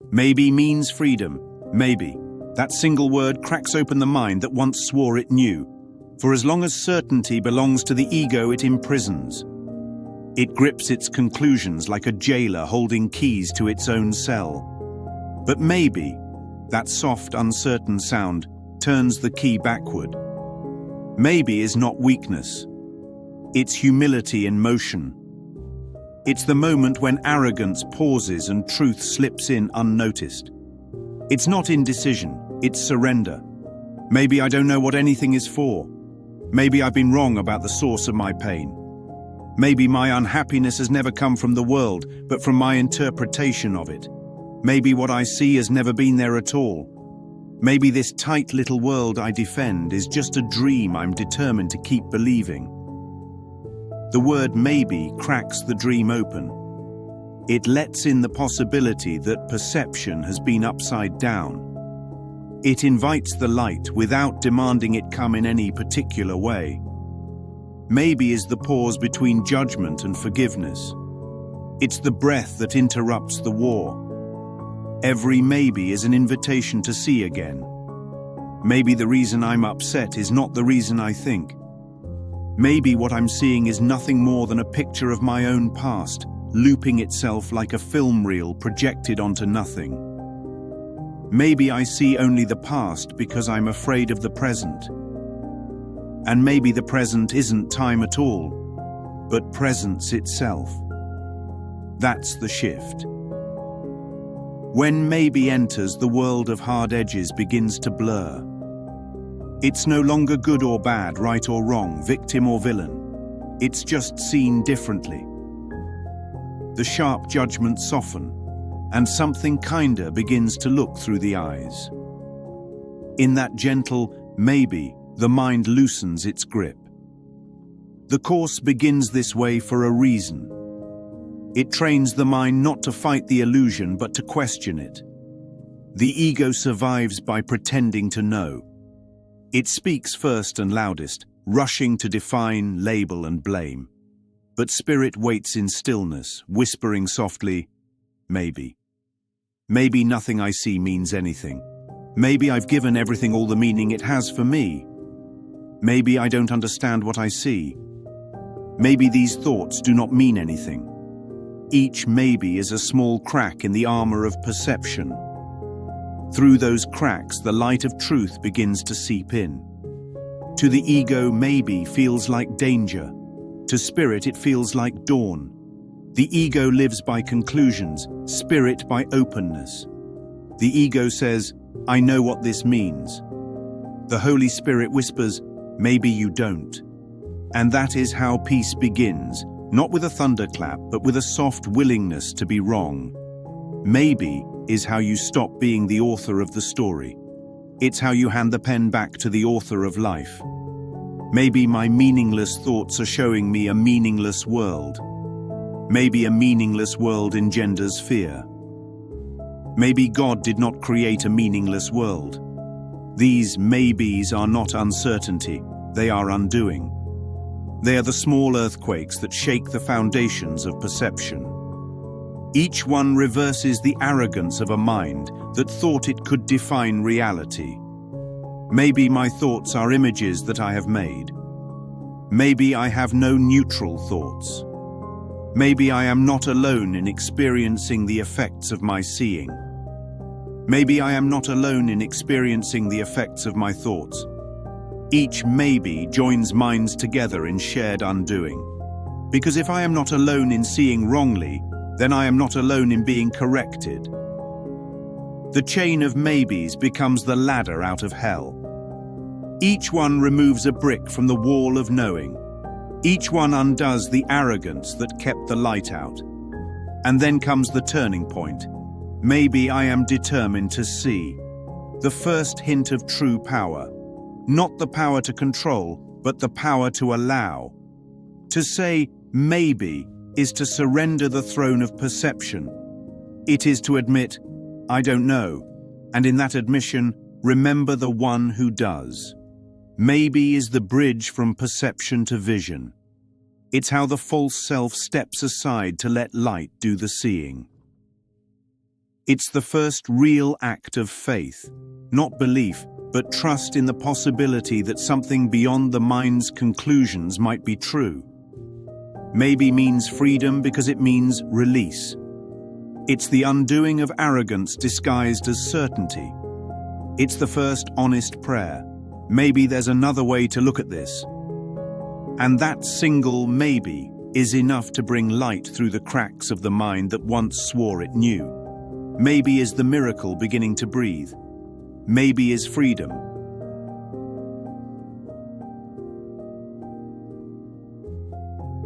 Maybe means freedom. Maybe. That single word cracks open the mind that once swore it knew. For as long as certainty belongs to the ego, it imprisons. It grips its conclusions like a jailer holding keys to its own cell. But maybe, that soft, uncertain sound, turns the key backward. Maybe is not weakness. It's humility in motion. It's the moment when arrogance pauses and truth slips in unnoticed. It's not indecision, it's surrender. Maybe I don't know what anything is for. Maybe I've been wrong about the source of my pain. Maybe my unhappiness has never come from the world, but from my interpretation of it. Maybe what I see has never been there at all. Maybe this tight little world I defend is just a dream I'm determined to keep believing. The word maybe cracks the dream open. It lets in the possibility that perception has been upside down. It invites the light without demanding it come in any particular way. Maybe is the pause between judgment and forgiveness. It's the breath that interrupts the war. Every maybe is an invitation to see again. Maybe the reason I'm upset is not the reason I think. Maybe what I'm seeing is nothing more than a picture of my own past, looping itself like a film reel projected onto nothing. Maybe I see only the past because I'm afraid of the present. And maybe the present isn't time at all, but presence itself. That's the shift. When maybe enters, the world of hard edges begins to blur. It's no longer good or bad, right or wrong, victim or villain. It's just seen differently. The sharp judgments soften, and something kinder begins to look through the eyes. In that gentle maybe, the mind loosens its grip. The course begins this way for a reason. It trains the mind not to fight the illusion, but to question it. The ego survives by pretending to know. It speaks first and loudest, rushing to define, label, and blame. But spirit waits in stillness, whispering softly, maybe. Maybe nothing I see means anything. Maybe I've given everything all the meaning it has for me. Maybe I don't understand what I see. Maybe these thoughts do not mean anything. Each maybe is a small crack in the armor of perception. Through those cracks, the light of truth begins to seep in. To the ego, maybe feels like danger. To spirit, it feels like dawn. The ego lives by conclusions, spirit by openness. The ego says, I know what this means. The Holy Spirit whispers, maybe you don't. And that is how peace begins, not with a thunderclap, but with a soft willingness to be wrong. Maybe is how you stop being the author of the story. It's how you hand the pen back to the author of life. Maybe my meaningless thoughts are showing me a meaningless world. Maybe a meaningless world engenders fear. Maybe God did not create a meaningless world. These maybes are not uncertainty, they are undoing. They are the small earthquakes that shake the foundations of perception. Each one reverses the arrogance of a mind that thought it could define reality. Maybe my thoughts are images that I have made. Maybe I have no neutral thoughts. Maybe I am not alone in experiencing the effects of my seeing. Maybe I am not alone in experiencing the effects of my thoughts. Each maybe joins minds together in shared undoing. Because if I am not alone in seeing wrongly, then I am not alone in being corrected. The chain of maybes becomes the ladder out of hell. Each one removes a brick from the wall of knowing. Each one undoes the arrogance that kept the light out. And then comes the turning point. Maybe I am determined to see. The first hint of true power. Not the power to control, but the power to allow. To say maybe is to surrender the throne of perception. It is to admit, I don't know, and in that admission, remember the one who does. Maybe is the bridge from perception to vision. It's how the false self steps aside to let light do the seeing. It's the first real act of faith, not belief, but trust in the possibility that something beyond the mind's conclusions might be true. Maybe means freedom because it means release. It's the undoing of arrogance disguised as certainty. It's the first honest prayer. Maybe there's another way to look at this. And that single maybe is enough to bring light through the cracks of the mind that once swore it knew. Maybe is the miracle beginning to breathe. Maybe is freedom.